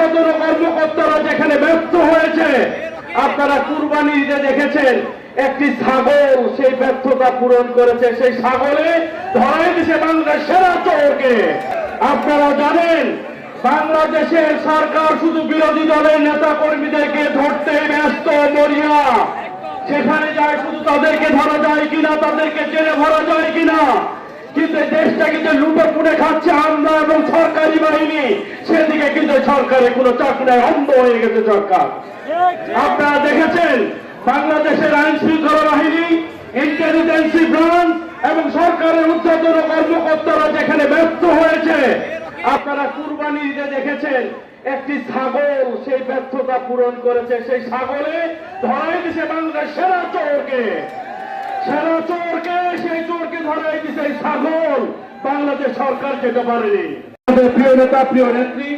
ঊর্ধ্বতন কর্মকর্তারা যেখানে ব্যর্থ হয়েছে, আপনারা কুরবানি ঈদে দেখেছেন একটি ছাগল সেই ব্যর্থতা পূরণ করেছে। সেই ছাগলে ধরাই দিছে বাংলাদেশের সেরা চোরকে। আপনারা জানেন বাংলাদেশের সরকার শুধু বিরোধী দলের নেতা কর্মীদেরকে ধরতে ব্যস্ত মরিয়া। সেখানে যায় শুধু তাদেরকে ধরা যায় কিনা, তাদেরকে জেলে ভরা যায় কিনা, কিন্তু দেশটা কিন্তু লুটে পুড়ে খাচ্ছে আমরা এবং সরকারি বাহিনী, সেদিকে কিন্তু সরকারের কোনো চোখ নাই, অন্ধ হয়ে গেছে সরকার। আপনারা দেখেছেন বাংলাদেশের আইন শৃঙ্খলা বাহিনী, ইন্টেলিজেন্সি ব্রাঞ্চ এবং সরকারের ঊর্ধ্বতন কর্মকর্তারা যেখানে ব্যর্থ হয়েছে, আপনারা কুরবানি ঈদে দেখেছেন একটি ছাগল সেই ব্যর্থতা পূরণ করেছে। সেই ছাগলে ধরাই দিছে বাংলাদেশের সেরা চোরকে। সেরা চোরকে, সেই চোরকে ধরাই দিছে ছাগল। বাংলাদেশ সরকার যেতে পারেনি। প্রিয় নেতা, প্রিয় নেত্রী,